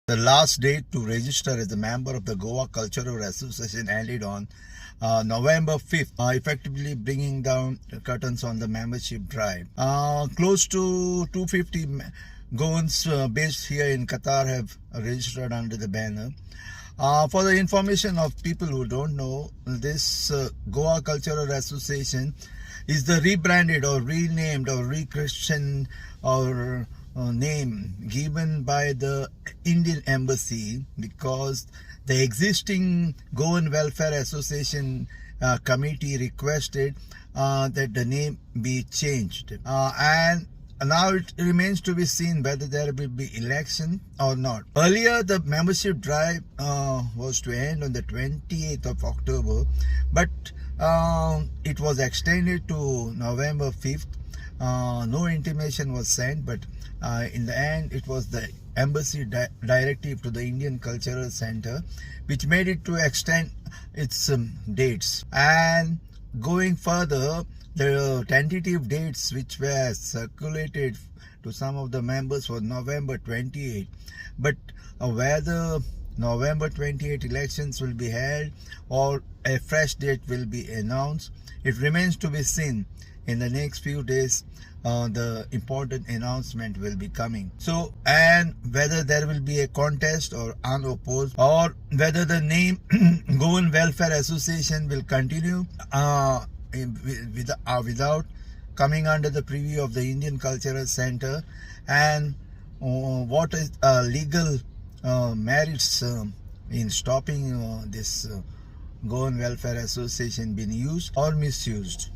The last date to register as a member of the Goa Cultural Association ended on November 5th, effectively bringing down the curtains on the membership drive. Close to 250 Goans based here in Qatar have registered under the banner. For the information of people who don't know, this Goa Cultural Association is the rebranded or renamed or rechristened or name given by the Indian Embassy, because the existing Goan Welfare Association committee requested that the name be changed, and now it remains to be seen whether there will be election or not. Earlier, the membership drive was to end on the 28th of October, but it was extended to November 5th. No intimation was sent, but in the end, it was the embassy directive to the Indian Cultural Center which made it to extend its dates. And going further, the tentative dates which were circulated to some of the members were November 28, but whether November 28 elections will be held or a fresh date will be announced, it remains to be seen. In the next few days, the important announcement will be coming. So, and whether there will be a contest or unopposed, or whether the name Goan Welfare Association will continue without coming under the preview of the Indian Cultural Center, and what is legal merits in stopping this Goan Welfare Association being used or misused.